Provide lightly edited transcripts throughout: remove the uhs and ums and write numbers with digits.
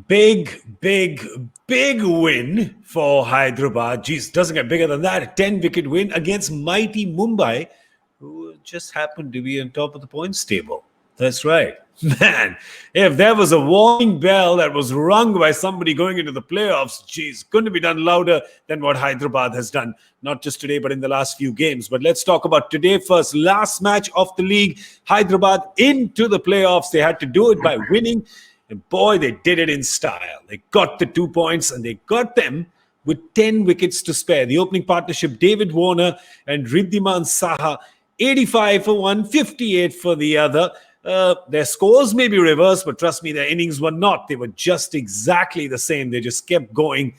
Big win for Hyderabad. Geez, doesn't get bigger than that. A 10-wicket win against mighty Mumbai, who just happened to be on top of the points table. That's right. Man, if there was a warning bell that was rung by somebody going into the playoffs, geez, couldn't be done louder than what Hyderabad has done. Not just today, but in the last few games. But let's talk about today first. Last match of the league, Hyderabad into the playoffs. They had to do it by winning. And boy, they did it in style. They got the 2 points and they got them with 10 wickets to spare. The opening partnership, David Warner and Riddhiman Saha, 85 for one, 58 for the other. Their scores may be reversed, but trust me, their innings were not. They were just exactly the same. They just kept going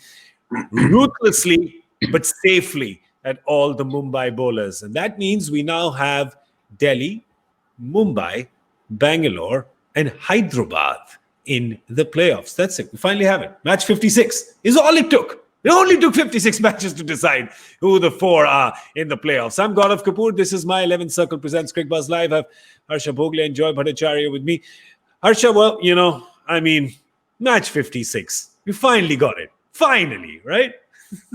ruthlessly, but safely at all the Mumbai bowlers. And that means we now have Delhi, Mumbai, Bangalore, and Hyderabad in the playoffs. That's it. We finally have it. Match 56 is all it took. It only took 56 matches to decide who the four are in the playoffs. I'm Gaurav Kapur. This is my 11th Circle presents Cricbuzz Live. I have Harsha Bhogle Joy Bhattacharjya with me. Harsha, well, match 56. We finally got it. Finally, right?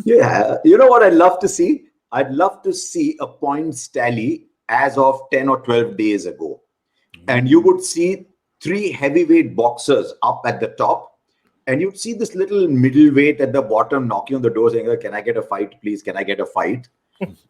Yeah. You know what I'd love to see? I'd love to see a points tally as of 10 or 12 days ago. And you would see 3 heavyweight boxers up at the top, and you'd see this little middleweight at the bottom knocking on the door saying, "Can I get a fight, please? Can I get a fight?"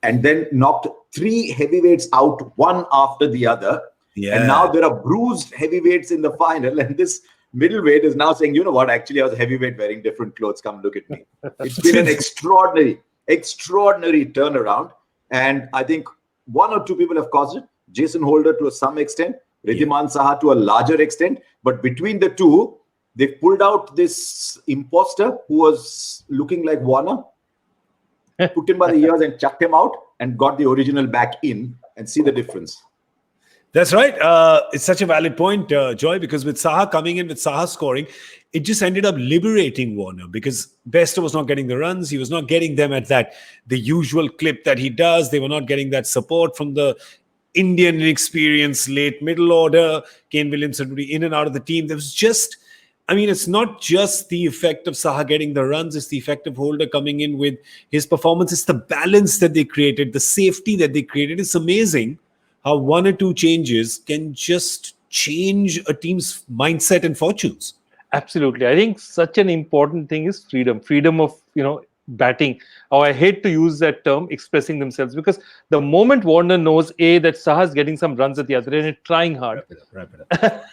And then knocked 3 heavyweights out, one after the other. Yeah. And now there are bruised heavyweights in the final, and this middleweight is now saying, "You know what? Actually, I was a heavyweight wearing different clothes. Come look at me." It's been an extraordinary turnaround. And I think 1 or 2 people have caused it. Jason Holder to some extent, Riddhiman Saha to a larger extent, but between the two, they pulled out this imposter who was looking like Warner, took him by the ears and chucked him out, and got the original back in, and see the difference. That's right. It's such a valid point, Joy, because with Saha coming in, with Saha scoring, it just ended up liberating Warner, because Bester was not getting the runs. He was not getting them at the usual clip that he does. They were not getting that support from the Indian inexperienced late middle order. Kane Williamson would be in and out of the team. There was just, it's not just the effect of Saha getting the runs. It's the effect of Holder coming in with his performance. It's the balance that they created, the safety that they created. It's amazing how 1 or 2 changes can just change a team's mindset and fortunes. Absolutely. I think such an important thing is freedom of, batting. I hate to use that term, expressing themselves, because the moment Warner knows that Saha is getting some runs at the other end and trying hard, wrap it up.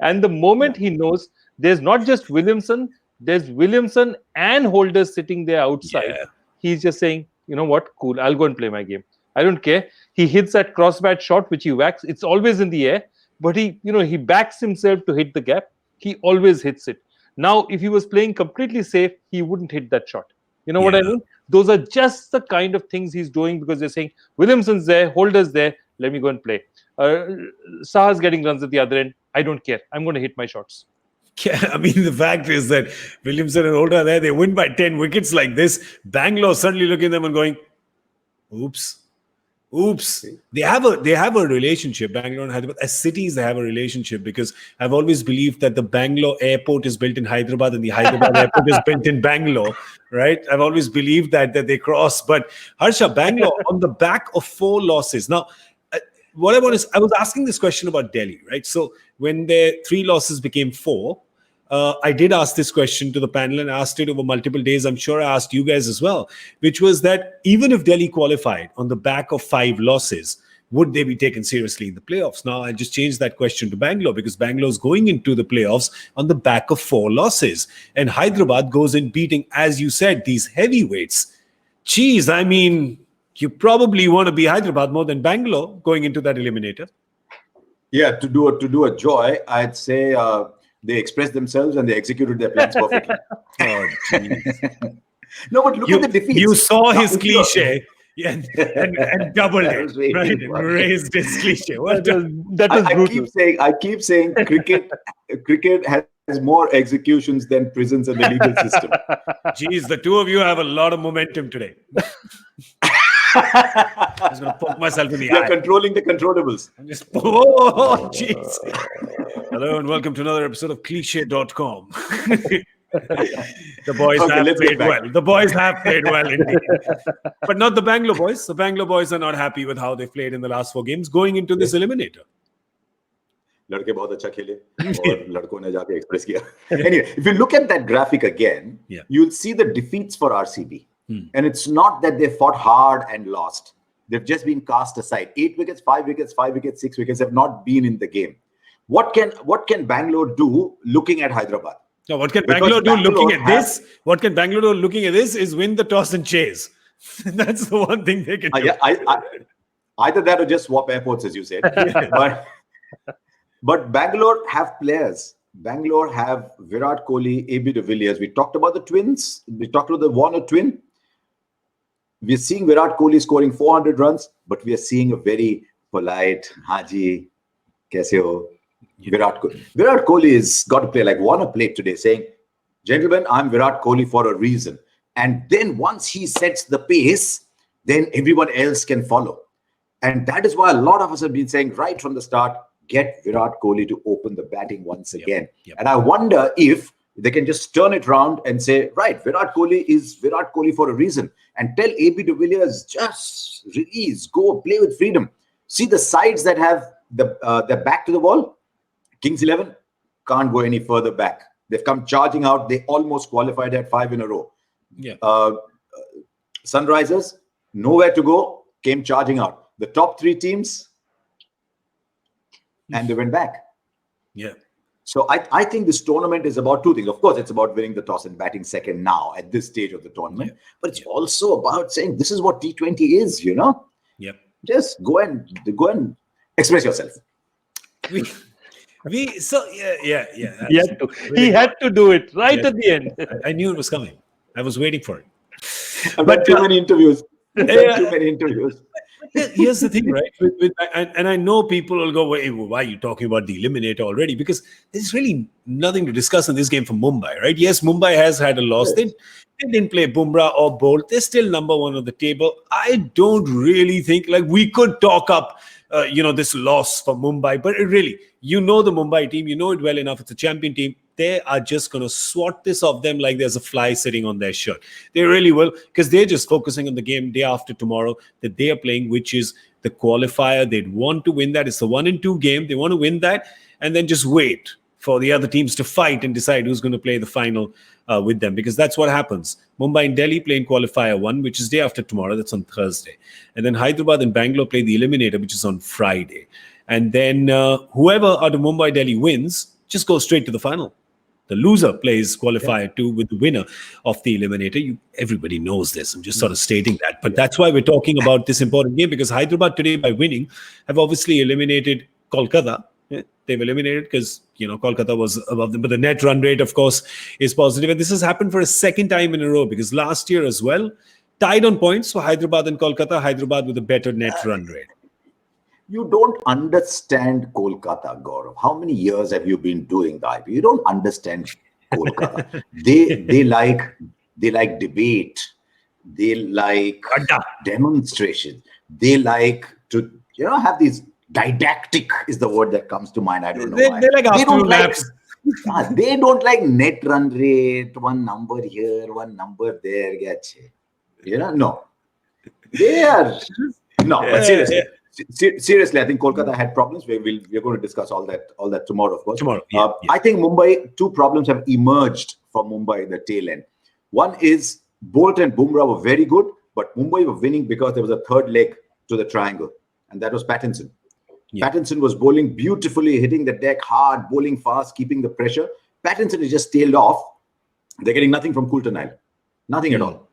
and the moment he knows there's not just Williamson, there's Williamson and Holder sitting there outside. Yeah. He's just saying, you know what, cool, I'll go and play my game. I don't care. He hits that crossbat shot, which he whacks. It's always in the air, but he backs himself to hit the gap. He always hits it. Now, if he was playing completely safe, he wouldn't hit that shot. You know what I mean? Those are just the kind of things he's doing, because they're saying, Williamson's there, Holder's there, let me go and play. Saha's getting runs at the other end. I don't care. I'm going to hit my shots. Yeah, the fact is that Williamson and Holder are there. They win by 10 wickets like this. Bangalore suddenly looking at them and going, oops. They have a relationship, Bangalore and Hyderabad. As cities, they have a relationship, because I've always believed that the Bangalore airport is built in Hyderabad and the Hyderabad airport is built in Bangalore, right? I've always believed that they cross. But Harsha, Bangalore on the back of 4 losses. Now, what I was asking this question about Delhi, right? So when their 3 losses became 4, I did ask this question to the panel, and asked it over multiple days. I'm sure I asked you guys as well, which was that even if Delhi qualified on the back of 5 losses, would they be taken seriously in the playoffs? Now, I just changed that question to Bangalore, because Bangalore is going into the playoffs on the back of 4 losses. And Hyderabad goes in beating, as you said, these heavyweights. Geez, you probably want to be Hyderabad more than Bangalore going into that eliminator. Yeah, to do a Joy, I'd say they expressed themselves and they executed their plans perfectly. Oh, no, but look at the defeats. You saw his cliche and doubled it, right? And raised his cliche. That was brutal. I keep saying cricket has more executions than prisons and the legal system. Geez, the two of you have a lot of momentum today. I was going to poke myself in the You're eye. controlling the controllables. I'm just, oh, jeez. Hello and welcome to another episode of cliche.com. The boys Okay, have let's get played back. well. The boys have played well indeed. But not the Bangalore boys. The Bangalore boys are not happy with how they've played in the last 4 games going into this eliminator. लड़के बहुत अच्छा खेले और लड़कों ने जाके express किया. Anyway, if you look at that graphic again, Yeah. you'll see the defeats for RCB. And it's not that they fought hard and lost. They've just been cast aside. 8 wickets, 5 wickets, 5 wickets, 6 wickets have not been in the game. What can Bangalore do looking at Hyderabad? Now, what can Because Bangalore do looking at Bangalore this? What can Bangalore do looking at this is win the toss and chase. That's the one thing they can do. Either that or just swap airports, as you said. But Bangalore have players. Bangalore have Virat Kohli, AB de Villiers. We talked about the twins. We talked about the Warner twin. We're seeing Virat Kohli scoring 400 runs, but we are seeing a very polite, Haji, kaise ho? Virat Kohli. Virat Kohli has got to play like Warner played today, saying, gentlemen, I'm Virat Kohli for a reason. And then once he sets the pace, then everyone else can follow. And that is why a lot of us have been saying right from the start, get Virat Kohli to open the batting once again. Yep. And I wonder if they can just turn it around and say, right, Virat Kohli is Virat Kohli for a reason. And tell AB de Villiers, just release, go play with freedom. See the sides that have their back to the wall. Kings 11 can't go any further back. They've come charging out. They almost qualified at 5 in a row. Yeah. Sunrisers, nowhere to go, came charging out. The top 3 teams, and they went back. Yeah. So I think this tournament is about 2 things. Of course, it's about winning the toss and batting second now at this stage of the tournament. Yeah. But it's also about saying this is what T20 is, you know? Yep. Just go and express yourself. Yeah. He had to do it right at the end. I knew it was coming. I was waiting for it. I've done too many interviews. Too many interviews. Here's the thing, right? And I know people will go, why are you talking about the eliminator already? Because there's really nothing to discuss in this game for Mumbai, right? Yes, Mumbai has had a loss. They didn't play Bumrah or Bolt. They're still number 1 on the table. I don't really think, like, we could talk up, this loss for Mumbai. But really, the Mumbai team, you know it well enough. It's a champion team. They are just going to swat this off them like there's a fly sitting on their shirt. They really will, because they're just focusing on the game day after tomorrow that they are playing, which is the qualifier. They'd want to win that. It's the 1 and 2 game. They want to win that and then just wait for the other teams to fight and decide who's going to play the final with them, because that's what happens. Mumbai and Delhi play in qualifier 1, which is day after tomorrow. That's on Thursday. And then Hyderabad and Bangalore play the eliminator, which is on Friday. And then whoever out of Mumbai Delhi wins just goes straight to the final. The loser plays qualifier 2 with the winner of the eliminator. Everybody knows this. I'm just sort of stating that. But that's why we're talking about this important game, because Hyderabad today, by winning, have obviously eliminated Kolkata. They've eliminated because, Kolkata was above them. But the net run rate, of course, is positive. And this has happened for a second time in a row, because last year as well, tied on points for Hyderabad and Kolkata. Hyderabad with a better net run rate. You don't understand Kolkata, Gaurav. How many years have you been doing the IPL? You don't understand Kolkata. they like debate. They like demonstration. They like to have these didactic is the word that comes to mind. I don't know why. They like afternoon naps. They don't like net run rate. 1 number here, 1 number there. No. They are no. But seriously. Seriously, I think Kolkata had problems. We're going to discuss all that tomorrow, of course. Tomorrow, I think Mumbai, 2 problems have emerged from Mumbai in the tail end. One is Bolt and Bumrah were very good, but Mumbai were winning because there was a third leg to the triangle, and that was Pattinson. Yeah. Pattinson was bowling beautifully, hitting the deck hard, bowling fast, keeping the pressure. Pattinson is just tailed off. They're getting nothing from Coulter-Nile. Nothing at all.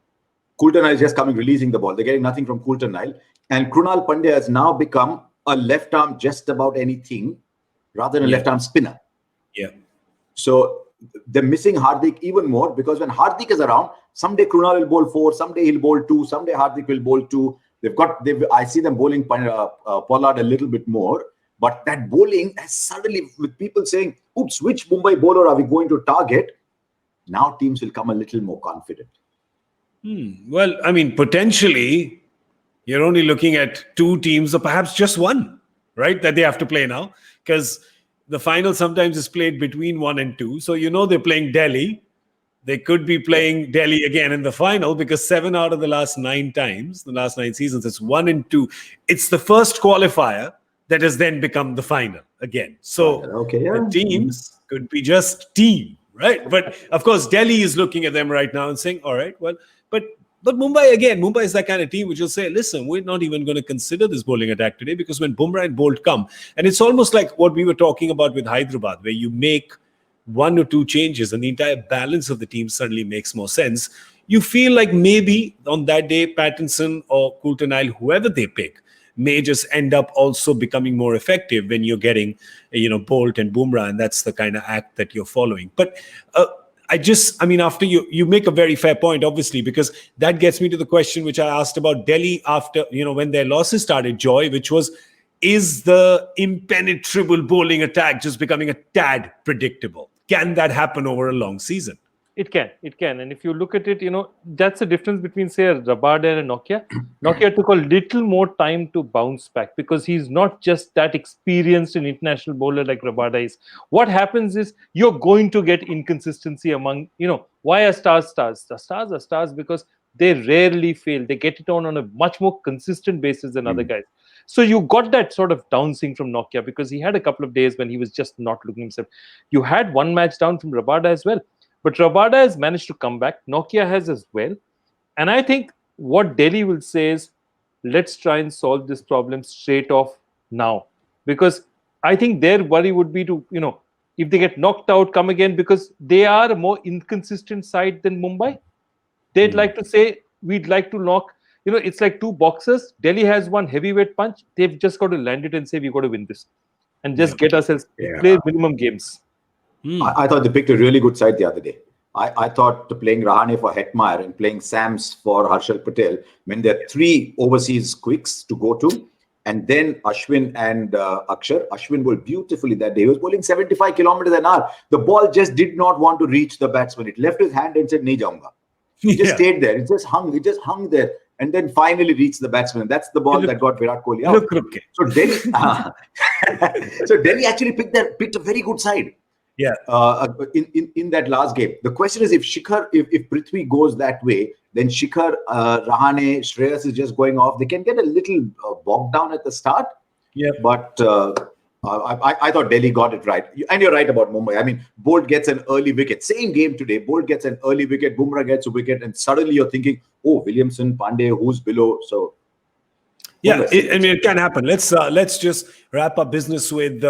Coulter-Nile is just coming, releasing the ball. They're getting nothing from Coulter-Nile. And Krunal Pandya has now become a left arm just about anything rather than a left arm spinner. Yeah. So they're missing Hardik even more, because when Hardik is around, someday Krunal will bowl 4, someday he'll bowl 2, someday Hardik will bowl 2. I see them bowling Pollard a little bit more, but that bowling has suddenly, with people saying, oops, which Mumbai bowler are we going to target? Now teams will come a little more confident. Well, I mean, potentially, You're only looking at two teams, or perhaps just one, right, that they have to play now, because the final sometimes is played between 1 and 2. So they're playing Delhi. They could be playing Delhi again in the final, because 7 out of the last 9 times, the last 9 seasons, it's 1 and 2. It's the first qualifier that has then become the final again. So the teams could be just team, right? But of course, Delhi is looking at them right now and saying, all right, well, but Mumbai is that kind of team which will say, listen, we're not even going to consider this bowling attack today, because when Bumrah and Bolt come, and it's almost like what we were talking about with Hyderabad, where you make 1 or 2 changes and the entire balance of the team suddenly makes more sense. You feel like maybe on that day, Pattinson or Coulter-Nile, whoever they pick, may just end up also becoming more effective when you're getting, Bolt and Bumrah, and that's the kind of act that you're following. But after you make a very fair point, obviously, because that gets me to the question which I asked about Delhi after, when their losses started, Joy, which was, is the impenetrable bowling attack just becoming a tad predictable? Can that happen over a long season? It can. And if you look at it, that's the difference between, say, Rabada and Nokia. Nokia took a little more time to bounce back, because he's not just that experienced an international bowler like Rabada is. What happens is you're going to get inconsistency among, why are stars stars? The stars are stars because they rarely fail. They get it on a much more consistent basis than other guys. So you got that sort of down swing from Nokia, because he had a couple of days when he was just not looking himself. You had one match down from Rabada as well. But Rabada has managed to come back. Nokia has as well. And I think what Delhi will say is, let's try and solve this problem straight off now. Because I think their worry would be to, if they get knocked out, come again, because they are a more inconsistent side than Mumbai. They'd like to say, we'd like to knock, it's like 2 boxers. Delhi has one heavyweight punch. They've just got to land it and say, we've got to win this. And just get ourselves, play minimum games. I thought they picked a really good side the other day. I thought playing Rahane for Hetmeyer and playing Sams for Harshal Patel, when there are 3 overseas quicks to go to, and then Ashwin and Akshar. Ashwin bowled beautifully that day. He was bowling 75 kilometers an hour. The ball just did not want to reach the batsman. It left his hand and said, "Nahi jaunga." It just stayed there. It just hung there. And then finally reached the batsman. That's the ball that got Virat Kohli out. So Delhi actually picked a very good side. Yeah. In that last game, the question is, if Prithvi goes that way, then Shikhar, Rahane, Shreyas is just going off. They can get a little bogged down at the start. Yeah. But I thought Delhi got it right. And you're right about Mumbai. I mean, Bolt gets an early wicket. Same game today. Bolt gets an early wicket. Bumrah gets a wicket, and suddenly you're thinking, oh, Williamson, Pandey, who's below? So. Yeah, it can happen. Let's just wrap up business with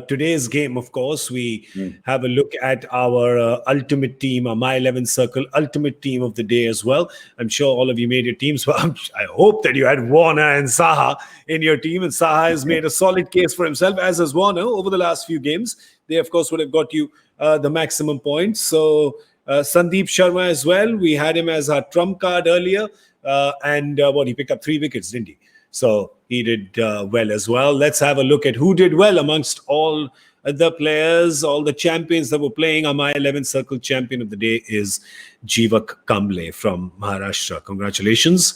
today's game. Of course, we have a look at our ultimate team, our My 11 Circle ultimate team of the day as well. I'm sure all of you made your teams. Well, I hope that you had Warner and Saha in your team, and Saha has made a solid case for himself, as has Warner over the last few games. They, of course, would have got you the maximum points. So Sandeep Sharma as well. We had him as our trump card earlier, and he picked up 3 wickets, didn't he? So he did well as well. Let's have a look at who did well amongst all the players, all the champions that were playing. Our My 11 Circle champion of the day is Jivak Kamble from Maharashtra. Congratulations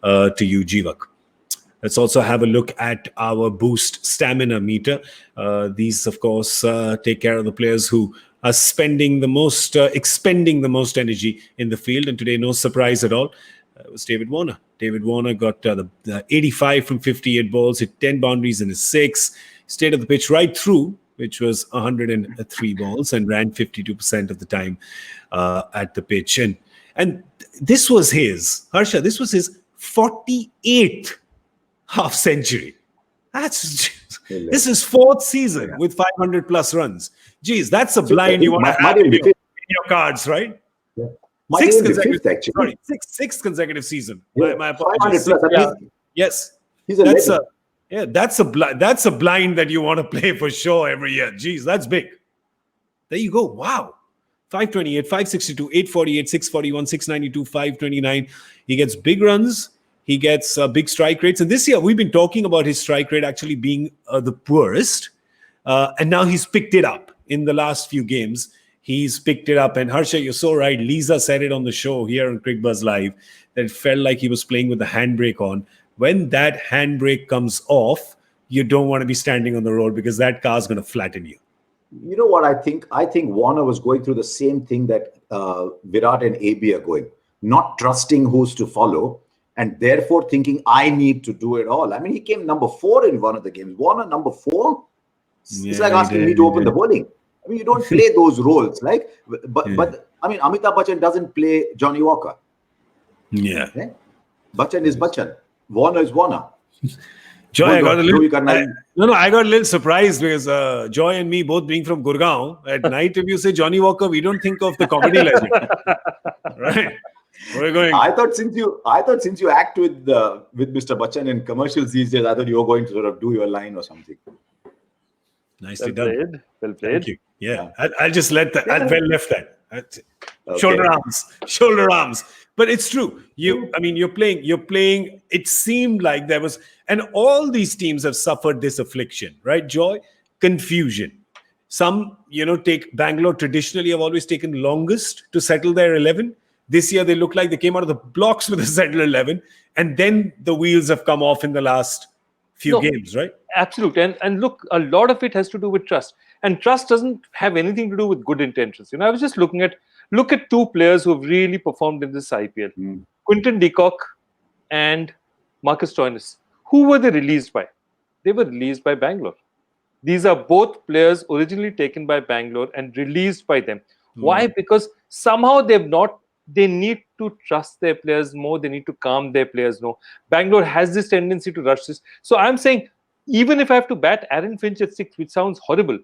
to you, Jivak. Let's also have a look at our boost stamina meter. These, of course, take care of the players who are spending the most, expending the most energy in the field. And today, no surprise at all, it was David Warner. David Warner got the 85 from 58 balls, hit 10 boundaries in his 6, stayed at the pitch right through, which was 103 balls, and ran 52% of the time at the pitch. And this was his, Harsha, this was his 48th half century. This is his 4th season with 500 plus runs. Geez, that's a blind you want to have in your cards, right? Yeah. Sixth consecutive season. Yeah. My apologies. Yes. That's a blind that you want to play for sure every year. Jeez, that's big. There you go. Wow. 528, 562, 848, 641, 692, 529. He gets big runs. He gets big strike rates. And this year, we've been talking about his strike rate actually being the poorest. And now he's picked it up in the last few games. He's picked it up. And Harsha, you're so right. Lisa said it on the show here on Cricbuzz Live that it felt like he was playing with the handbrake on when that handbrake comes off, you don't want to be standing on the road because that car's going to flatten you. You know what I think? I think Warner was going through the same thing that Virat and AB are going, not trusting who's to follow, and therefore thinking, I need to do it all. I mean, he came number 4 in one of the games. Warner number 4? It's like asking me to open the bowling. I mean, you don't play those roles, like. But I mean, Amitabh Bachchan doesn't play Johnny Walker. Yeah. Okay? Bachchan is Bachchan. Warner is Warner. Joy, I got a little surprised because Joy and me both being from Gurgaon, at night if you say Johnny Walker, we don't think of the comedy legend. Right? We're going. I thought since you act with Mr. Bachchan in commercials these days, I thought you were going to sort of do your line or something. Nicely done. Well played. Thank you. Yeah. I'll just let that. I'll well left that. Shoulder arms. But it's true. You're playing. It seemed like there was, and all these teams have suffered this affliction, right? Joy, confusion. Some, take Bangalore traditionally have always taken longest to settle their 11. This year, they look like they came out of the blocks with a settled 11. And then the wheels have come off in the last few games, right? Absolutely. And look, a lot of it has to do with trust. And trust doesn't have anything to do with good intentions. I was just look at 2 players who have really performed in this IPL. Quinton de Kock and Marcus Stoinis. Who were they released by? They were released by Bangalore. These are both players originally taken by Bangalore and released by them. Why? Because somehow they need to trust their players more. They need to calm their players more. Bangalore has this tendency to rush this. So I'm saying, even if I have to bat Aaron Finch at 6, which sounds horrible,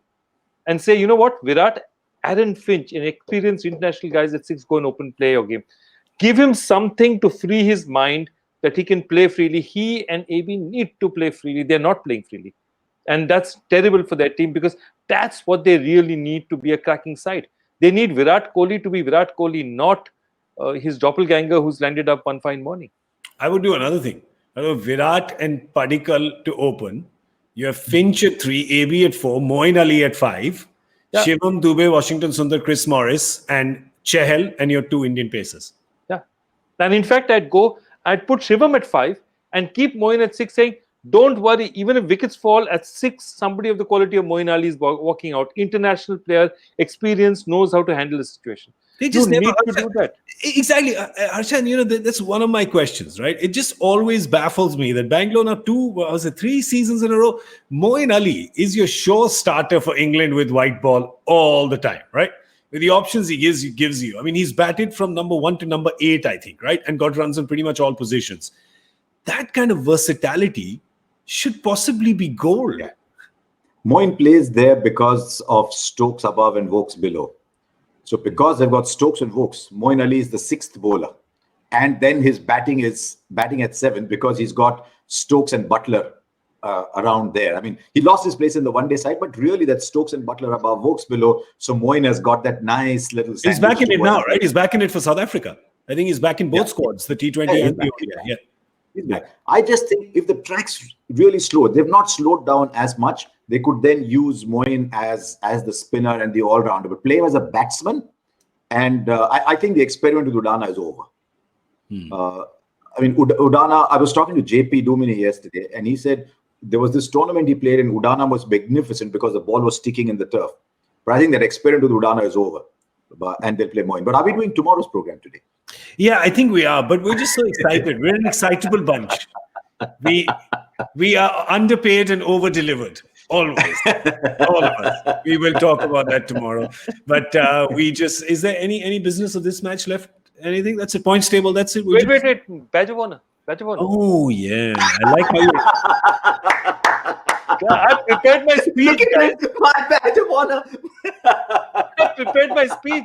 and say, you know what, Virat, Aaron Finch, an experienced international guys at 6, go and play your game. Give him something to free his mind that he can play freely. He and AB need to play freely. They're not playing freely. And that's terrible for their team because that's what they really need to be a cracking side. They need Virat Kohli to be Virat Kohli, not his doppelganger who's landed up one fine morning. I would do another thing. I would Virat and Padikkal to open. You have Finch at 3, AB at 4, Moin Ali at 5, Shivam Dube, Washington Sundar, Chris Morris, and Chahal, and your 2 Indian pacers. Yeah. And in fact, I'd put Shivam at 5 and keep Moin at 6, saying, don't worry, even if wickets fall at 6, somebody of the quality of Moin Ali is walking out. International player, experience, knows how to handle the situation. They just need never to do that. Exactly. Harsha, that's one of my questions, right? It just always baffles me that Bangalore now 3 seasons in a row. Moin Ali is your sure starter for England with white ball all the time, right? With the options he gives you. I mean, he's batted from number 1 to number 8, I think, right? And got runs in pretty much all positions. That kind of versatility should possibly be gold. Yeah. Moin plays there because of Stokes above and Vokes below. So because they've got Stokes and Vokes, Moin Ali is the 6th bowler. And then his batting is batting at 7 because he's got Stokes and Butler around there. I mean, he lost his place in the one-day side, but really that's Stokes and Butler above, Vokes below. So Moin has got that nice little... He's back in it now, right? He's back in it for South Africa. I think he's back in both squads, the T20 and the ODI. Yeah. He's back. I just think if the track's really slow, they've not slowed down as much, they could then use Moin as the spinner and the all-rounder, but play him as a batsman. And I think the experiment with Udana is over. I mean, Udana, I was talking to JP Dumini yesterday, and he said there was this tournament he played in. Udana was magnificent because the ball was sticking in the turf. But I think that experiment with Udana is over. And they'll play Moin. But are we doing tomorrow's program today? Yeah, I think we are. But we're just so excited. We're an excitable bunch. We are underpaid and over-delivered. Always. All of us. We will talk about that tomorrow. But is there any business of this match left? Anything? That's it. Points table. That's it. Wait. Badge of honor. Oh, yeah. I like how you... I prepared my speech. My badge of honor. I prepared my speech.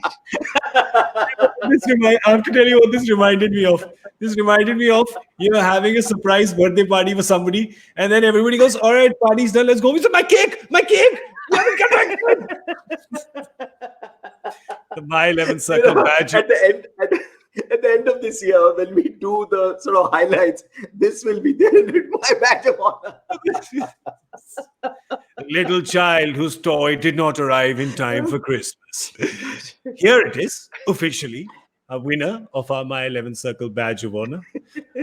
I have to tell you what this reminded me of. This reminded me of having a surprise birthday party for somebody, and then everybody goes, "All right, party's done. Let's go." We said, "My cake! You haven't got my cake!" The My 11 Circle badge. At the end of this year, when we do the sort of highlights, this will be there in my badge of honor. Little child whose toy did not arrive in time for Christmas. Here it is, officially. a winner of our My 11 Circle Badge of Honor,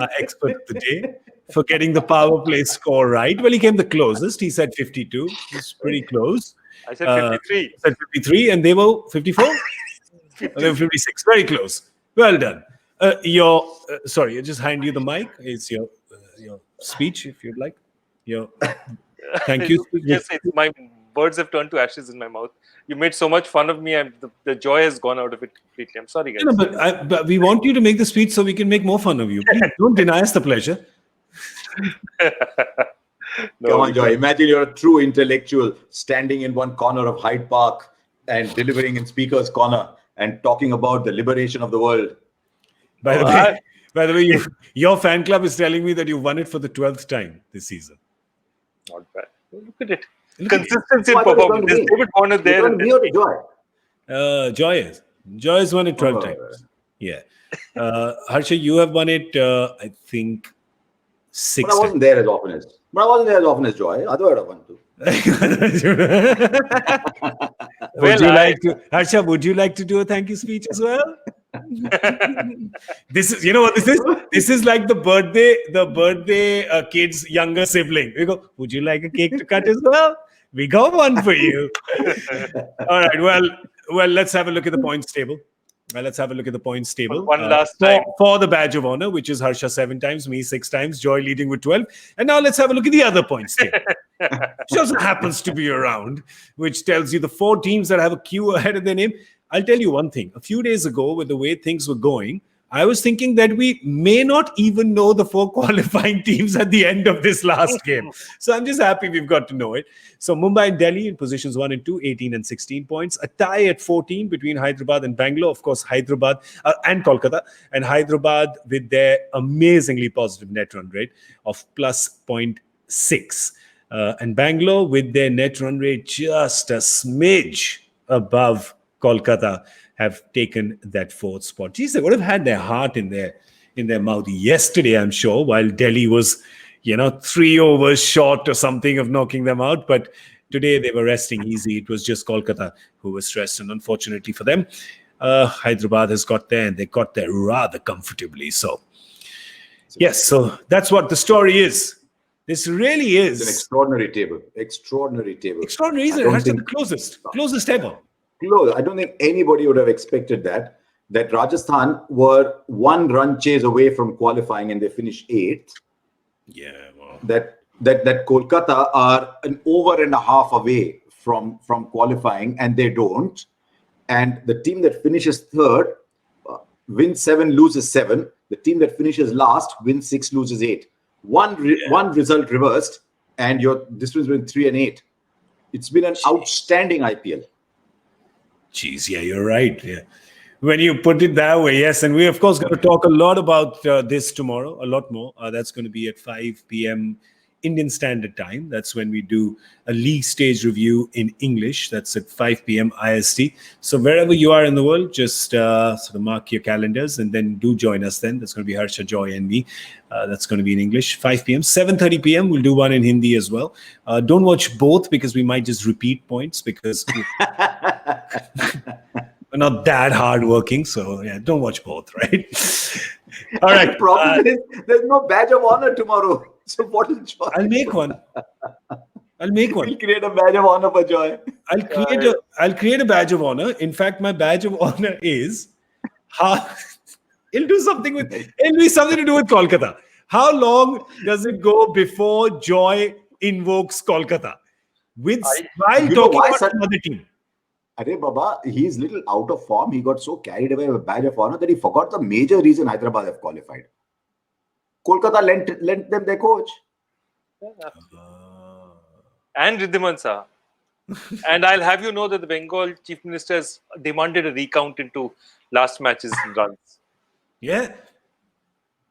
our expert of the day, for getting the power play score right. Well, he came the closest. He said 52. It's pretty close. I said 53. Said 53, and they were 54? They were 56. Very close. Well done. Sorry, I just hand you the mic. It's your speech, if you'd like. Your thank you. Yes, my words have turned to ashes in my mouth. You made so much fun of me, and the joy has gone out of it completely. I'm sorry, guys. No, but we want you to make the speech so we can make more fun of you. Please don't deny us the pleasure. Come on, Joy. Imagine you're a true intellectual standing in one corner of Hyde Park and delivering in Speaker's Corner and talking about the liberation of the world. By the way, your fan club is telling me that you won it for the 12th time this season. Not bad. Look at it. Consistency in performance. There's David Warner there. Me or Joy? Joy has won it 12 times. Yeah. Harsha, you have won it, I think, 6 But I wasn't there as often as Joy. Other would have won too. Harsha, would you like to do a thank you speech as well? This is, you know what this is? This is like the birthday kid's younger sibling. We go, would you like a cake to cut as well? We got one for you. All right. Well, let's have a look at the points table. One last time. For the badge of honor, which is Harsha 7 times, me 6 times, Joy leading with 12. And now let's have a look at the other points table. Which also happens to be around, which tells you the 4 teams that have a Q ahead of their name. I'll tell you one thing. A few days ago, with the way things were going, I was thinking that we may not even know the 4 qualifying teams at the end of this last game. So I'm just happy we've got to know it. So Mumbai and Delhi in positions 1 and 2, 18 and 16 points. A tie at 14 between Hyderabad and Bangalore. Of course, Hyderabad and Kolkata. And Hyderabad with their amazingly positive net run rate of plus 0.6. And Bangalore with their net run rate just a smidge above Kolkata have taken that 4th spot. Geez, they would have had their heart in their mouth yesterday, I'm sure, while Delhi was, 3 overs short or something of knocking them out. But today they were resting easy. It was just Kolkata who was stressed, and unfortunately for them, Hyderabad has got there, and they got there rather comfortably. So, yes, so that's what the story is. This really is an extraordinary table. Extraordinary, isn't it? The closest ever. Close. I don't think anybody would have expected that Rajasthan were 1 run chase away from qualifying and they finished 8th. Yeah, wow. That Kolkata are an over and a half away from qualifying and they don't. And the team that finishes 3rd wins 7, loses 7. The team that finishes last wins 6, loses 8. One result reversed, and your difference between 3 and 8. It's been an outstanding IPL. Jeez, yeah, you're right. Yeah. When you put it that way, yes. And we, of course, got to talk a lot about this tomorrow, a lot more. That's going to be at 5 p.m. Indian Standard Time. That's when we do a league stage review in English. That's at 5 p.m. IST. So wherever you are in the world, just sort of mark your calendars and then do join us then. That's going to be Harsha, Joy, and me. That's going to be in English. 5 p.m. 7:30 p.m. We'll do one in Hindi as well. Don't watch both because we might just repeat points because we're not that hardworking. So yeah, don't watch both, right? All right. The problem is there's no badge of honor tomorrow. So what is Joy? I'll make one. We'll create a badge of honor for Joy. I'll create a badge of honor. In fact, my badge of honor is it'll be something to do with Kolkata. How long does it go before Joy invokes Kolkata? While talking about another team. Arey Baba, he's little out of form. He got so carried away with badge of honor that he forgot the major reason Hyderabad have qualified. Kolkata lent them their coach. And Riddhiman Saha. And I'll have you know that the Bengal Chief Minister has demanded a recount into last match's runs. Yeah.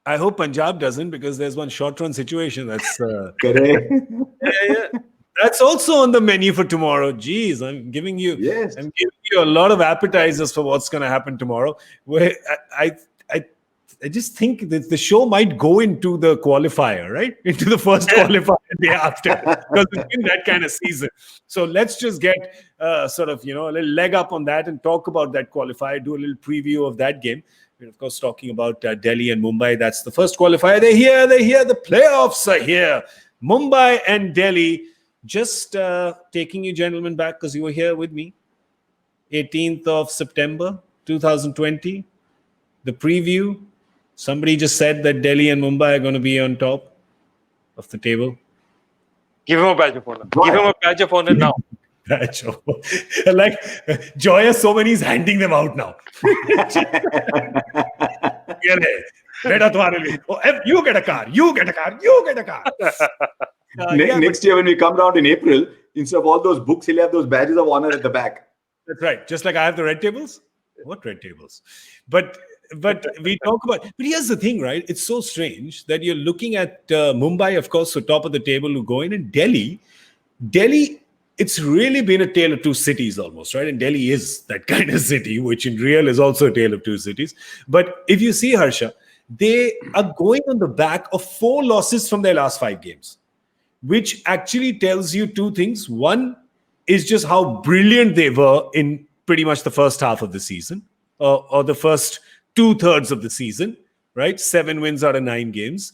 I hope Punjab doesn't because there's one short run situation that's correct. Yeah. That's also on the menu for tomorrow. Jeez, I'm giving you a lot of appetizers for what's going to happen tomorrow. Where I just think that the show might go into the qualifier, right? Into the first qualifier day after, because it's been that kind of season. So let's just get sort of, a little leg up on that and talk about that qualifier, do a little preview of that game. We're, of course, talking about Delhi and Mumbai. That's the first qualifier. They're here. They're here. The playoffs are here. Mumbai and Delhi. Just taking you gentlemen back because you were here with me. 18th of September 2020. The preview. Somebody just said that Delhi and Mumbai are going to be on top of the table. Give him a badge of honor. Give him a badge of honor now. Like Joy has so many, he's handing them out now. Beta tumhare liye. Oh, you get a car, you get a car, you get a car. Next year when we come round in April, instead of all those books, he'll have those badges of honor at the back. That's right. Just like I have the red tables. What red tables? But we talk about. But here's the thing, right? It's so strange that you're looking at Mumbai, of course, so top of the table who go in, and Delhi. It's really been a tale of two cities almost, right? And Delhi is that kind of city, which in real is also a tale of two cities. But if you see, Harsha, they are going on the back of 4 losses from their last 5 games, which actually tells you 2 things. One is just how brilliant they were in pretty much the first half of the season, or the first 2/3 of the season, right? 7 wins out of 9 games.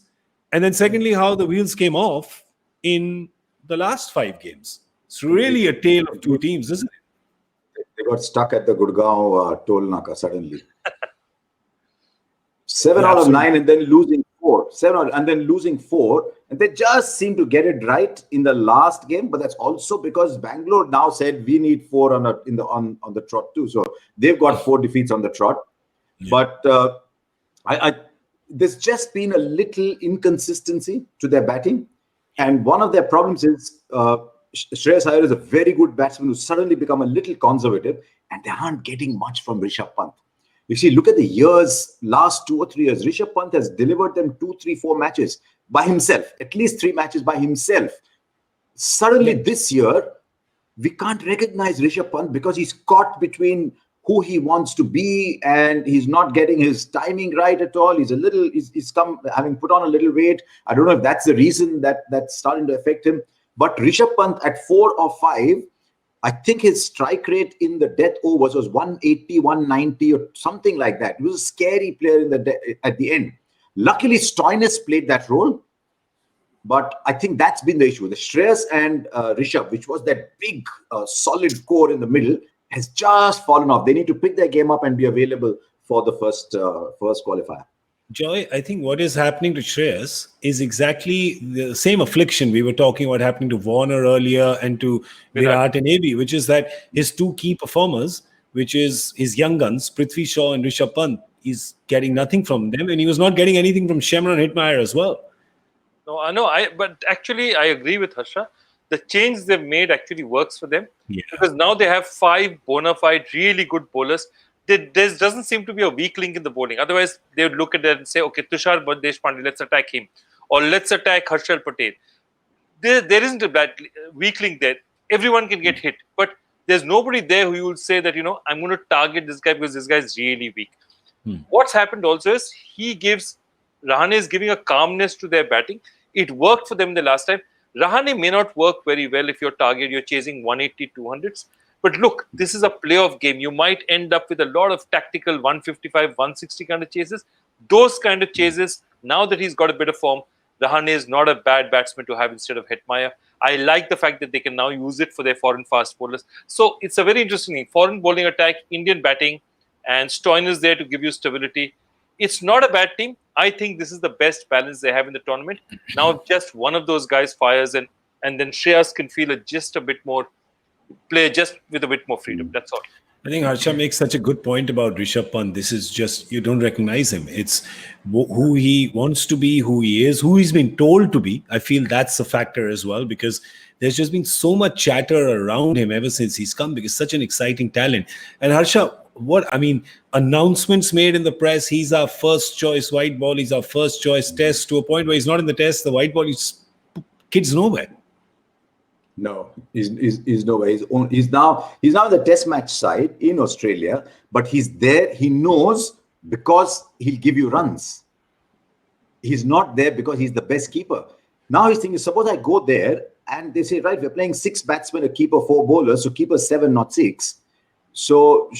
And then secondly, how the wheels came off in the last 5 games. It's really a tale of 2 teams, isn't it? They got stuck at the Gurgaon toll naka suddenly. 7 out of 9 and then losing 4. 7 and then losing 4. And they just seem to get it right in the last game. But that's also because Bangalore now said we need 4 on the trot too. So they've got 4 defeats on the trot. Yeah. But there's just been a little inconsistency to their batting. And one of their problems is Shreyas Iyer is a very good batsman who's suddenly become a little conservative, and they aren't getting much from Rishabh Pant. You see, look at the years, last 2 or 3 years. Rishabh Pant has delivered them 2, 3, 4 matches by himself, at least 3 matches by himself. Suddenly this year, we can't recognize Rishabh Pant because he's caught between who he wants to be and he's not getting his timing right at all. He's come having put on a little weight. I don't know if that's the reason that's starting to affect him. But Rishabh Pant at 4 or 5, I think his strike rate in the death overs was 180, 190 or something like that. He was a scary player at the end. Luckily, Stoinis played that role. But I think that's been the issue. The Shreyas and Rishabh, which was that big, solid core in the middle, has just fallen off. They need to pick their game up and be available for the first qualifier. Joy, I think what is happening to Shreyas is exactly the same affliction we were talking about happening to Warner earlier and to Virat and AB, which is that his 2 key performers, which is his young guns, Prithvi Shaw and Rishabh Pant, is getting nothing from them, and he was not getting anything from Shimron Hetmeyer as well. No, I know. But actually, I agree with Harsha. The change they've made actually works for them because now they have 5 bona fide, really good bowlers. There doesn't seem to be a weak link in the bowling. Otherwise, they would look at that and say, okay, Tushar Deshpande, let's attack him. Or let's attack Harshal Patel. There isn't a bad weak link there. Everyone can get hit. But there's nobody there who you will say that, I'm going to target this guy because this guy is really weak. What's happened also is Rahane is giving a calmness to their batting. It worked for them the last time. Rahane may not work very well if you're chasing 180, 200s. But look, this is a playoff game. You might end up with a lot of tactical 155, 160 kind of chases. Those kind of chases, now that he's got a bit of form, Rahane is not a bad batsman to have instead of Hetmeyer. I like the fact that they can now use it for their foreign fast bowlers. So it's a very interesting thing. Foreign bowling attack, Indian batting, and Stoinis there to give you stability. It's not a bad team. I think this is the best balance they have in the tournament. Now, if just one of those guys fires and then Shreyas can feel just a bit more, play just with a bit more freedom. That's all. I think Harsha makes such a good point about Rishabh Pant. This is just, you don't recognize him. It's who he wants to be, who he is, who he's been told to be. I feel that's a factor as well because there's just been so much chatter around him ever since he's come because such an exciting talent. And Harsha, announcements made in the press, he's our first choice white ball, he's our first choice test, to a point where he's not in the test, the white ball is kids nowhere. No, he's nowhere. He's now in the test match side in Australia, but he's there. He knows because he'll give you runs. He's not there because he's the best keeper. Now he's thinking, suppose I go there and they say, right, we're playing 6 batsmen, a keeper, 4 bowlers, so keeper 7, not 6. So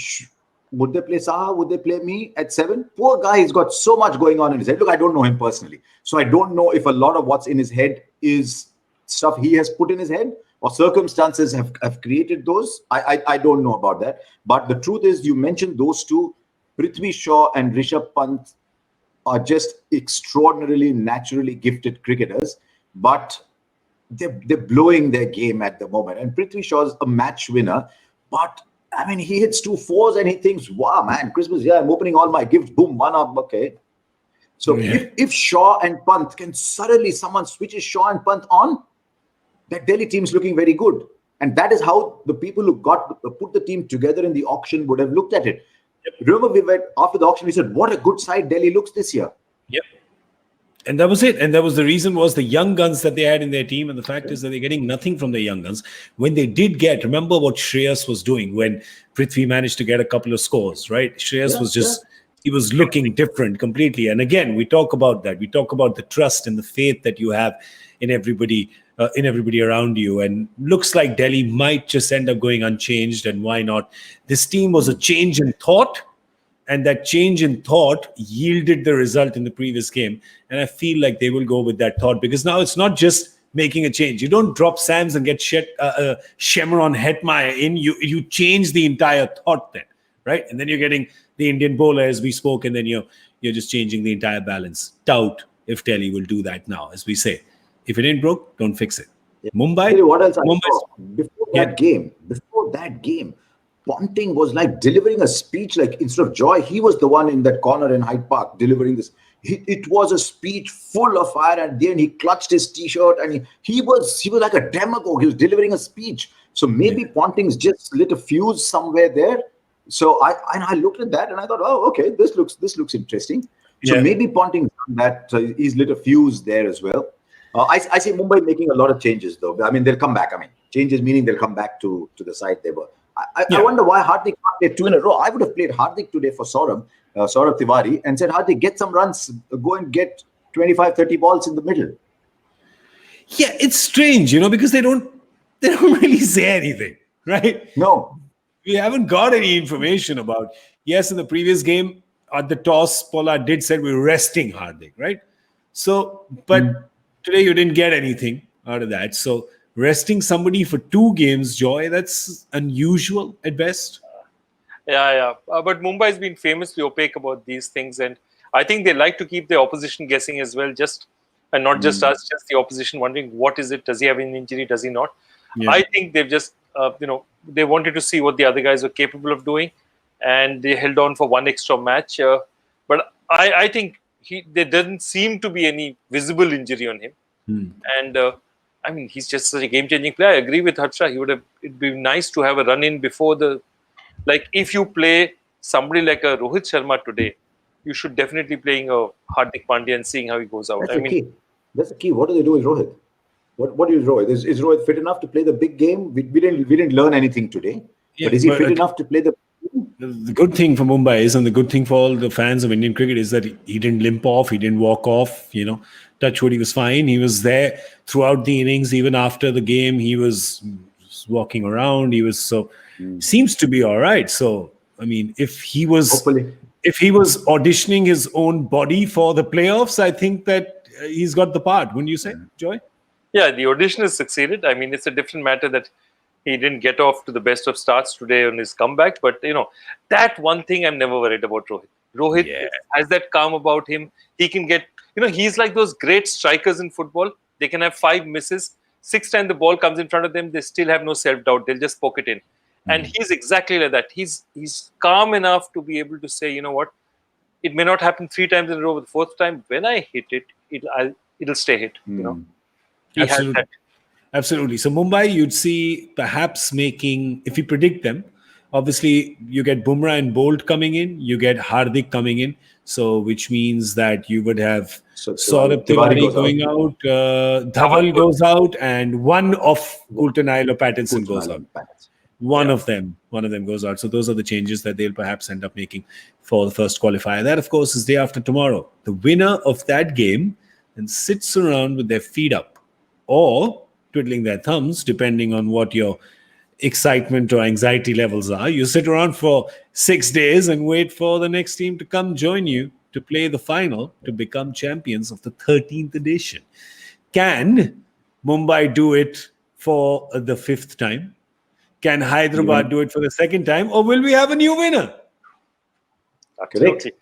Would they play Saha? Would they play me at 7? Poor guy, he's got so much going on in his head. Look, I don't know him personally. So I don't know if a lot of what's in his head is stuff he has put in his head or circumstances have created those. I don't know about that. But the truth is, you mentioned those two, Prithvi Shaw and Rishabh Pant are just extraordinarily, naturally gifted cricketers. But they're blowing their game at the moment. And Prithvi Shaw's a match winner. But I mean, he hits 2 fours and he thinks, wow, man, Christmas, yeah, I'm opening all my gifts. Boom, one up. Okay. So if Shaw and Pant can suddenly, someone switches Shaw and Pant on, that Delhi team's looking very good. And that is how the people who put the team together in the auction would have looked at it. Remember, we went after the auction, we said, what a good side Delhi looks this year. Yep. And that was it. And that was the reason, was the young guns that they had in their team. And the fact is that they're getting nothing from the young guns. When they did get, remember what Shreyas was doing when Prithvi managed to get a couple of scores, right? Shreyas was just, he was looking different completely. And again, we talk about that. We talk about the trust and the faith that you have in everybody around you. And looks like Delhi might just end up going unchanged. And why not? This team was a change in thought. And that change in thought yielded the result in the previous game. And I feel like they will go with that thought, because now it's not just making a change. You don't drop Sams and get Shemron Hetmeyer in. You change the entire thought then, right? And then you're getting the Indian bowler, as we spoke, and then you're just changing the entire balance. Doubt if Delhi will do that now, as we say. If it ain't broke, don't fix it. Yeah. Mumbai. What else I saw before that game, Ponting was like delivering a speech. Like, instead of Joy, he was the one in that corner in Hyde Park delivering this. It was a speech full of fire, and then he clutched his t-shirt and he was like a demagogue. He was delivering a speech. So maybe Ponting's just lit a fuse somewhere there. So I looked at that and I thought, oh, okay, this looks interesting. So maybe Ponting's done that. He's lit a fuse there as well. I see Mumbai making a lot of changes, though. I mean, they'll come back. I mean, changes meaning they'll come back to the side they were. I wonder why Hardik played 2 in a row. I would have played Hardik today for Saurabh Tiwari, and said, Hardik, get some runs, go and get 25, 30 balls in the middle. Yeah, it's strange, because they don't really say anything, right? No. We haven't got any information about. Yes, in the previous game, at the toss, Pollard did say we're resting Hardik, right? So, but today you didn't get anything out of that. So, resting somebody for 2 games, Joy, that's unusual at best. Yeah. But Mumbai has been famously opaque about these things. And I think they like to keep the opposition guessing as well, and not just us, just the opposition wondering, what is it? Does he have an injury? Does he not? Yeah. I think they've just, they wanted to see what the other guys were capable of doing. And they held on for 1 extra match. But I think there doesn't seem to be any visible injury on him. And I mean, he's just such a game-changing player. I agree with Harsha. It'd be nice to have a run-in before like, if you play somebody like a Rohit Sharma today, you should definitely playing a Hardik Pandya and seeing how he goes out. That's the key. What do they do with Rohit? What is Rohit? Is Rohit fit enough to play the big game? We didn't learn anything today. Yeah, but is he fit enough to play the good thing for Mumbai is, and the good thing for all the fans of Indian cricket, is that he didn't limp off, he didn't walk off, touch wood, he was fine. He was there throughout the innings, even after the game, he was walking around. Seems to be all right. So, I mean, if he was auditioning his own body for the playoffs, I think that he's got the part, wouldn't you say, Joy? Yeah, the audition has succeeded. I mean, it's a different matter that he didn't get off to the best of starts today on his comeback. But, that one thing I'm never worried about Rohit. Rohit has that calm about him. He can get, he's like those great strikers in football. They can have 5 misses. 6 times the ball comes in front of them, they still have no self-doubt. They'll just poke it in. And he's exactly like that. He's calm enough to be able to say, you know what, it may not happen 3 times in a row, but the 4th time, when I hit it, it'll stay hit. He Absolutely. has that. Absolutely. So Mumbai, you'd see perhaps making, if you predict them, obviously you get Bumrah and Bolt coming in, you get Hardik coming in. So which means that you would have Saurabh Tiwari going out, Dhaval goes out, and one of Coulter-Nile or Pattinson goes out. One of them goes out. So those are the changes that they'll perhaps end up making for the first qualifier. That, of course, is day after tomorrow. The winner of that game then sits around with their feet up or twiddling their thumbs, depending on what your excitement or anxiety levels are. You sit around for 6 days and wait for the next team to come join you to play the final to become champions of the 13th edition. Can Mumbai do it for the 5th time? Can Hyderabad do it for the 2nd time? Or will we have a new winner? Absolutely.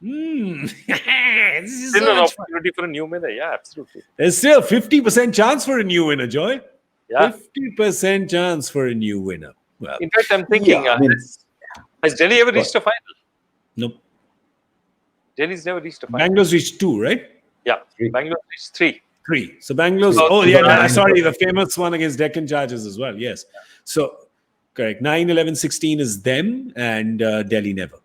This is Still so an much fun. opportunity for a new winner. Yeah, absolutely. There's still a 50% chance for a new winner, Joy. Yeah. 50% chance for a new winner. Well, In fact, I'm thinking, has Delhi ever reached a final? nope. Delhi's never reached a final. Bangalore's reached 2, right? Yeah, 3. Bangalore reached 3. 3. So Bangalore's. So- Oh, yeah. Bangalore. Sorry. The famous one against Deccan Chargers as well. Yes. So, correct. 9, 11, 16 is them and Delhi never.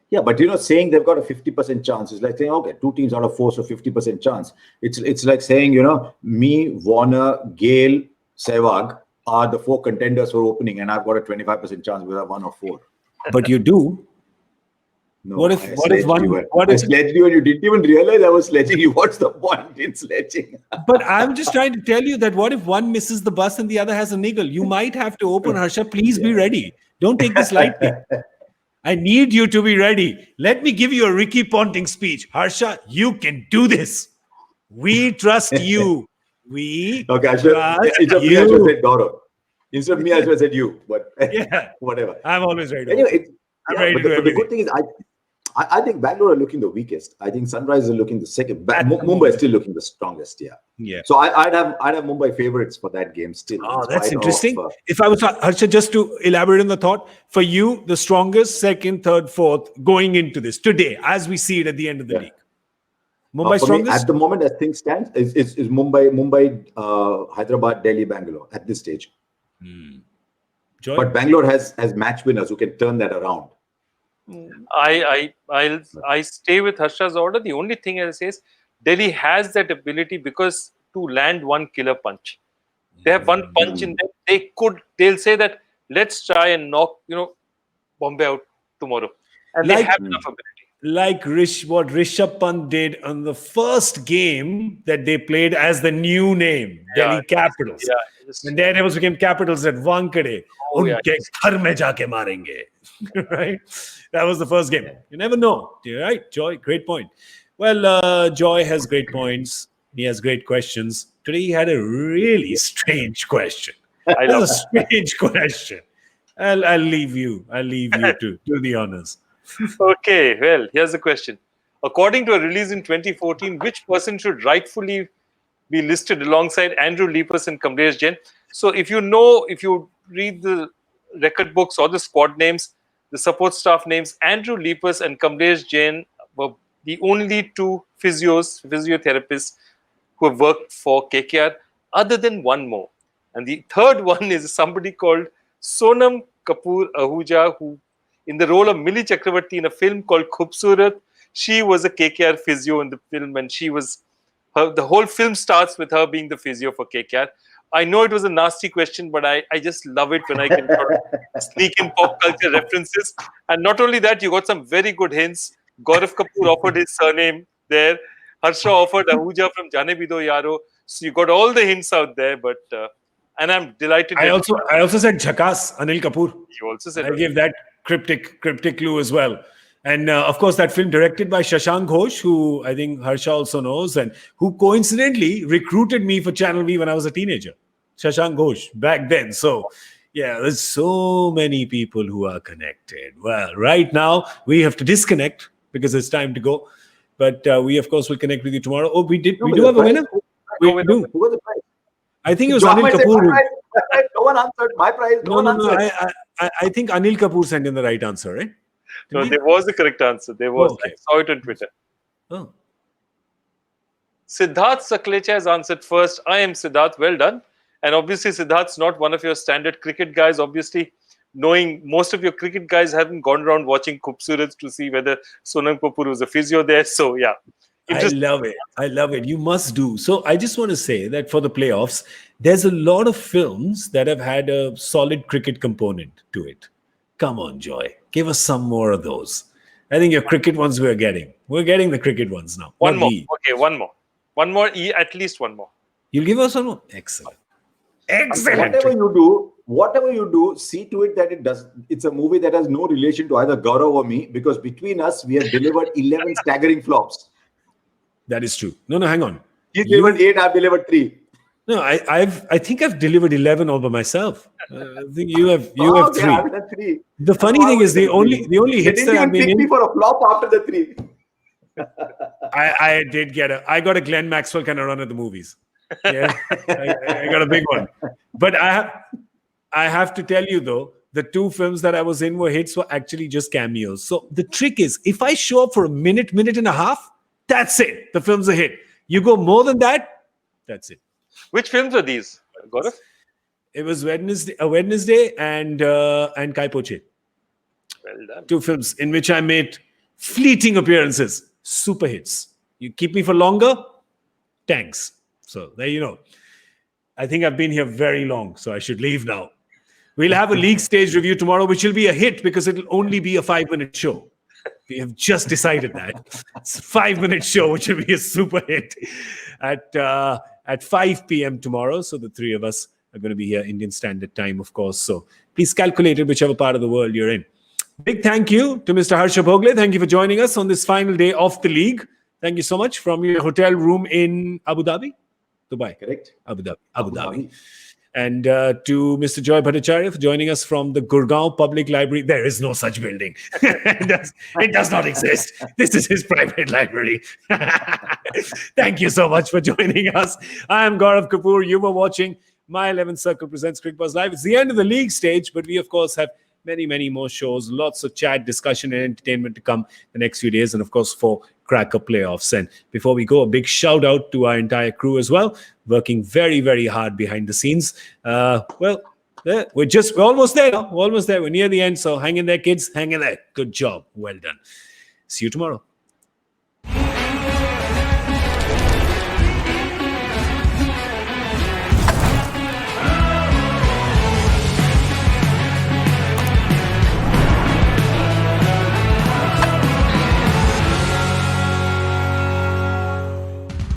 Yeah, but saying they've got a 50% chance is like saying, okay, 2 teams out of 4, so 50% chance. It's like saying, me, Warner, Gale, Sehwag are the 4 contenders for opening, and I've got a 25% chance with a 1 or 4. But you do. No, What if- I what if sledged one- you and- what I if- sledged you and you didn't even realize I was sledging you? What's the point in sledging? But I'm just trying to tell you that what if one misses the bus and the other has a niggle? You might have to open, Harsha. Please be ready. Don't take this lightly. I need you to be ready. Let me give you a Ricky Ponting speech. Harsha, you can do this. We trust you. We Okay, instead of me, I should you. have said Gaurav. Instead of me, I should have said you. But Yeah, whatever. I'm always ready. Anyway, I'm ready but to do the good everything. thing is, I think Bangalore are looking the weakest. I think Sunrise are looking the second. Mumbai is still looking the strongest. Yeah. Yeah. So I'd have Mumbai favorites for that game still. Oh, in that's spite interesting. of, If I was Harsha, just to elaborate on the thought, for you, the strongest, 2nd, 3rd, 4th going into this today, as we see it at the end of the Yeah. league. for Mumbai me, strongest. at the moment, as things stand, is Mumbai, Hyderabad, Delhi, Bangalore at this stage. Joy? But Bangalore has match winners who can turn that around. I stay with Harsha's order. The only thing I'll say is Delhi has that ability because to land one killer punch. They have one punch in them. They'll say that let's try and knock Bombay out tomorrow, and they Like- have enough ability. Like what Rishabh Pant did on the first game that they played as the new name, Delhi Capitals. Yeah, just- And then it was became Capitals at Wankhede. Oh, yeah. Unke ghar mein jaake marenge. Right? That was the first game. You never know. You're right, Joy. Great point. Well, Joy has great points. He has great questions. Today he had a really strange question. I That's love a strange question. I'll leave you. to do the honors. Okay, well, here's the question. According to a release in 2014, which person should rightfully be listed alongside Andrew Lepus and Kamlesh Jain? So if you read the record books or the squad names, the support staff names, Andrew Lepus and Kamlesh Jain were the only 2 physiotherapists who have worked for KKR, other than one more. And the third one is somebody called Sonam Kapoor Ahuja, who in the role of Millie Chakravarti in a film called Khubsurat. She was a KKR physio in the film, and the whole film starts with her being the physio for KKR. I know it was a nasty question, but I just love it when I can sort of sneak in pop culture references. And not only that, you got some very good hints. Gaurav Kapur offered his surname there. Harsha offered Ahuja from Jane Bhi Do Yaro. So you got all the hints out there, but and I'm delighted. I also said Jhakas, Anil Kapoor. You also said I gave that cryptic clue as well. And of course, that film directed by Shashank Ghosh, who I think Harsha also knows, and who coincidentally recruited me for Channel V when I was a teenager. Shashank Ghosh back then. So, yeah, there's so many people who are connected. Well, right now we have to disconnect because it's time to go. But we, of course, will connect with you tomorrow. Oh, we do have a winner. We do. Who was the prize? I think it was John Anil might say, Kapoor. "My prize." No one answered. My prize. No one answered. I think Anil Kapoor sent in the right answer, right? No, there was the correct answer. There was. okay. I saw it on Twitter. Oh. Siddharth Saklecha has answered first. I am Siddharth. Well done. And obviously, Siddharth's not one of your standard cricket guys. Obviously, knowing most of your cricket guys haven't gone around watching Khubsurat to see whether Sonam Kapoor was a physio there. So, yeah. I love it. I love it. You must do. So I just want to say that for the playoffs, there's a lot of films that have had a solid cricket component to it. Come on, Joy. Give us some more of those. I think your cricket ones we're getting. We're getting the cricket ones now. One Not more. we. Okay, one more. One more. At least one more. You'll give us one more? Excellent. Excellent. Whatever you do, whatever you do, see to it that it's a movie that has no relation to either Gaurav or me, because between us, we have delivered 11 staggering flops. That is true. No, hang on. He delivered 8, I've delivered 3. No, I think I've delivered 11 all by myself. I think you have Okay, 3. I've done 3. The funny thing is the only hits that I've been pick me in. for a flop after the 3. I got a Glenn Maxwell kind of run at the movies. Yeah, I got a big one. But I have to tell you though, the 2 films that I was in were hits, were actually just cameos. So the trick is, if I show up for a minute and a half, that's it. The film's a hit. You go more than that, that's it. Which films are these, Gaurav? It was Wednesday and Kai Poche. Well done. 2 films in which I made fleeting appearances. Super hits. You keep me for longer, thanks. So there you know. I think I've been here very long, so I should leave now. We'll have a league stage review tomorrow, which will be a hit because it'll only be a 5-minute show. We have just decided that. It's a 5-minute show, which will be a super hit at 5 p.m. tomorrow. So the 3 of us are going to be here, Indian Standard Time, of course. So please calculate it, whichever part of the world you're in. Big thank you to Mr. Harsha Bhogle. Thank you for joining us on this final day of the league. Thank you so much from your hotel room in Abu Dhabi. Dubai. Correct. Abu Dhabi. And to Mr. Joy Bhattacharjya for joining us from the Gurgaon Public Library. There is no such building. It does not exist. This is his private library. Thank you so much for joining us. I am Gaurav Kapur. You were watching My 11th Circle presents Cricbuzz Live. It's the end of the league stage, but we, of course, have many more shows, lots of chat, discussion, and entertainment to come the next few days, and of course 4 cracker playoffs. And before we go, a big shout out to our entire crew as well, working very hard behind the scenes. We're almost there now. We're almost there. We're near the end, so hang in there, kids. Hang in there. Good job. Well done. See you tomorrow.